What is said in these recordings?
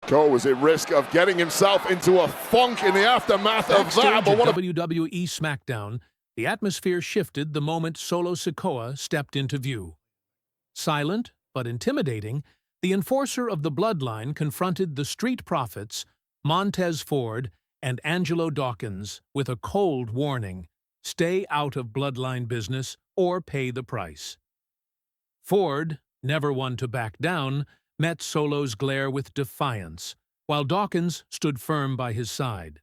Cole was at risk of getting himself into a funk in the aftermath of that. But what WWE SmackDown, the atmosphere shifted the moment Solo Sikoa stepped into view. Silent but intimidating, the enforcer of the bloodline confronted the Street Profits, Montez Ford, and Angelo Dawkins with a cold warning: stay out of bloodline business or pay the price. Ford, never one to back down, met Solo's glare with defiance, while Dawkins stood firm by his side.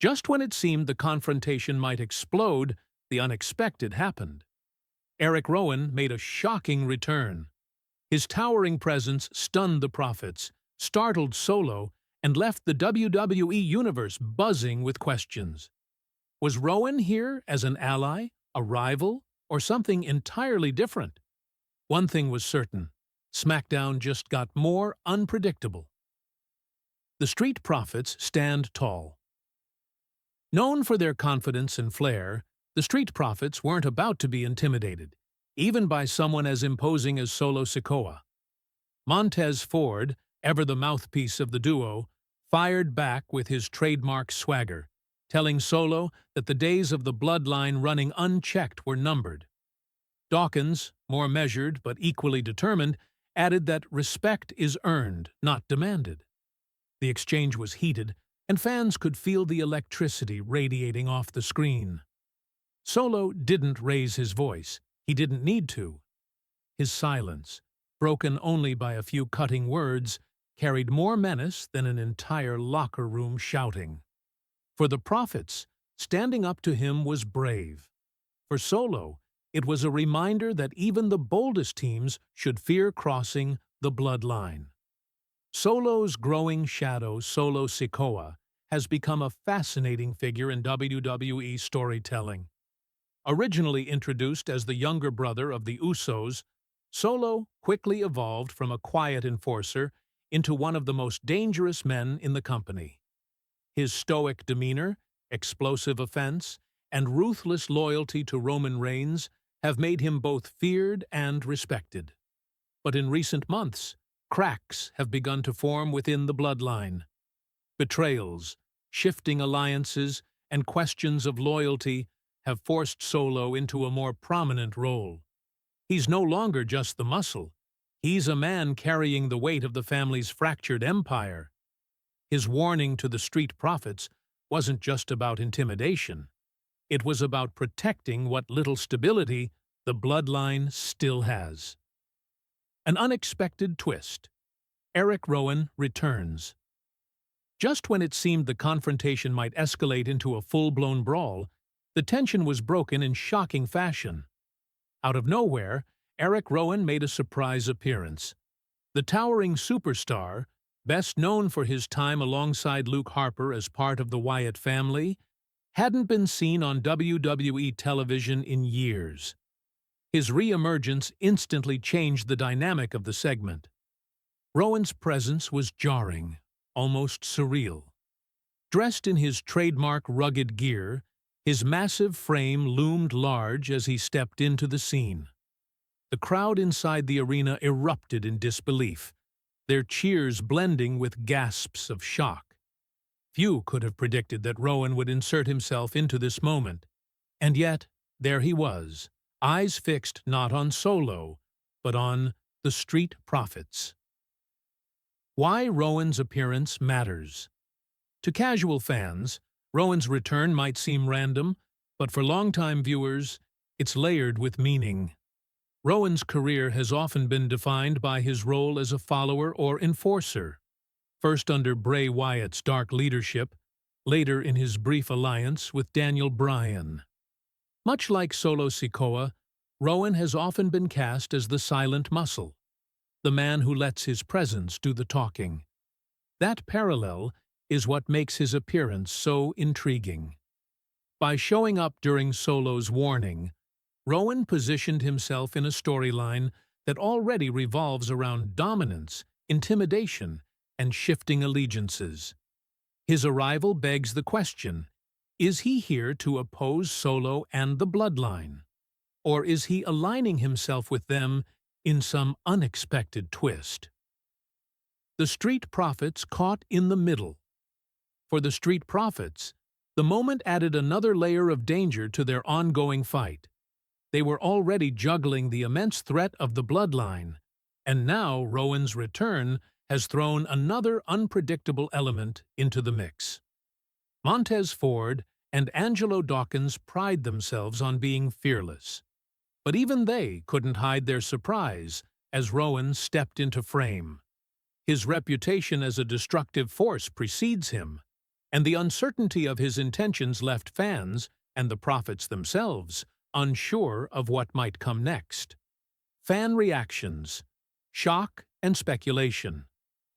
Just when it seemed the confrontation might explode, the unexpected happened. Erik Rowan made a shocking return. His towering presence stunned the Profits, startled Solo, and left the WWE Universe buzzing with questions. Was Rowan here as an ally, a rival, or something entirely different? One thing was certain: SmackDown just got more unpredictable. The Street Profits stand tall. Known for their confidence and flair, the Street Profits weren't about to be intimidated, even by someone as imposing as Solo Sikoa. Montez Ford, ever the mouthpiece of the duo, fired back with his trademark swagger, telling Solo that the days of the bloodline running unchecked were numbered. Dawkins, more measured but equally determined, added that respect is earned, not demanded. The exchange was heated, and fans could feel the electricity radiating off the screen. Solo didn't raise his voice. He didn't need to. His silence, broken only by a few cutting words, carried more menace than an entire locker room shouting. For the Profits, standing up to him was brave. For Solo, it was a reminder that even the boldest teams should fear crossing the bloodline. Solo's growing shadow, Solo Sikoa, has become a fascinating figure in WWE storytelling. Originally introduced as the younger brother of the Usos, Solo quickly evolved from a quiet enforcer into one of the most dangerous men in the company. His stoic demeanor, explosive offense, and ruthless loyalty to Roman Reigns have made him both feared and respected. But in recent months, cracks have begun to form within the bloodline. Betrayals, shifting alliances, and questions of loyalty have forced Solo into a more prominent role. He's no longer just the muscle. He's a man carrying the weight of the family's fractured empire. His warning to the Street Profits wasn't just about intimidation. It was about protecting what little stability the bloodline still has. An unexpected twist. Erik Rowan returns. Just when it seemed the confrontation might escalate into a full-blown brawl, the tension was broken in shocking fashion. Out of nowhere, Erik Rowan made a surprise appearance. The towering superstar, best known for his time alongside Luke Harper as part of the Wyatt family, hadn't been seen on WWE television in years. His re-emergence instantly changed the dynamic of the segment. Rowan's presence was jarring, almost surreal. Dressed in his trademark rugged gear, his massive frame loomed large as he stepped into the scene. The crowd inside the arena erupted in disbelief, their cheers blending with gasps of shock. Few could have predicted that Rowan would insert himself into this moment. And yet, there he was, eyes fixed not on Solo, but on the Street Profits. Why Rowan's appearance matters. To casual fans, Rowan's return might seem random, but for longtime viewers, it's layered with meaning. Rowan's career has often been defined by his role as a follower or enforcer, first under Bray Wyatt's dark leadership, later in his brief alliance with Daniel Bryan. Much like Solo Sikoa, Rowan has often been cast as the silent muscle, the man who lets his presence do the talking. That parallel is what makes his appearance so intriguing. By showing up during Solo's warning, Rowan positioned himself in a storyline that already revolves around dominance, intimidation, and shifting allegiances. His arrival begs the question: is he here to oppose Solo and the bloodline? Or is he aligning himself with them in some unexpected twist? the Street Profits caught in the middle. For the Street Profits, the moment added another layer of danger to their ongoing fight. They were already juggling the immense threat of the bloodline, and now Rowan's return has thrown another unpredictable element into the mix. Montez Ford and Angelo Dawkins pride themselves on being fearless. But even they couldn't hide their surprise as Rowan stepped into frame. His reputation as a destructive force precedes him, and the uncertainty of his intentions left fans, and the Profits themselves, unsure of what might come next. Fan reactions, shock, and speculation.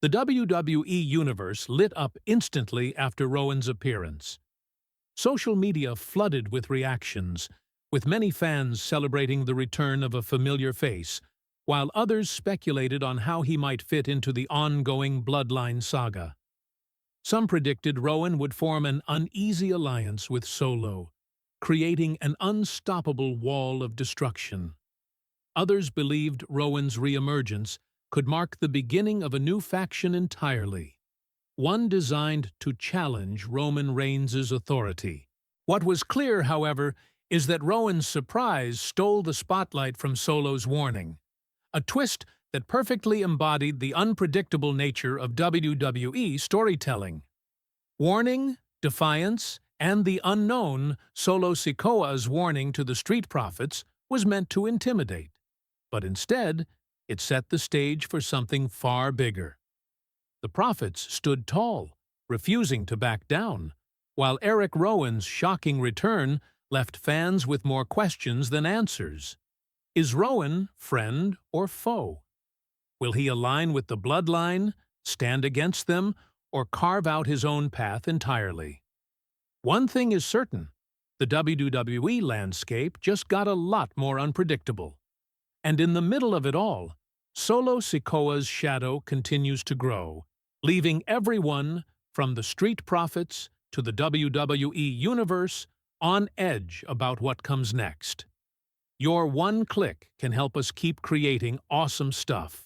The WWE Universe lit up instantly after Rowan's appearance. Social media flooded with reactions, with many fans celebrating the return of a familiar face, while others speculated on how he might fit into the ongoing Bloodline saga. Some predicted Rowan would form an uneasy alliance with Solo, creating an unstoppable wall of destruction. Others believed Rowan's reemergence could mark the beginning of a new faction entirely, one designed to challenge Roman Reigns' authority. What was clear, however, is that Rowan's surprise stole the spotlight from Solo's warning, a twist that perfectly embodied the unpredictable nature of WWE storytelling. Warning, defiance, and the unknown, Solo Sikoa's warning to the Street Profits was meant to intimidate, but instead, it set the stage for something far bigger. The Profits stood tall, refusing to back down, while Erik Rowan's shocking return left fans with more questions than answers. Is Rowan friend or foe? Will he align with the Bloodline, stand against them, or carve out his own path entirely? One thing is certain, the WWE landscape just got a lot more unpredictable. And in the middle of it all, Solo Sikoa's shadow continues to grow, leaving everyone, from the Street Profits to the WWE Universe, on edge about what comes next. Your one click can help us keep creating awesome stuff.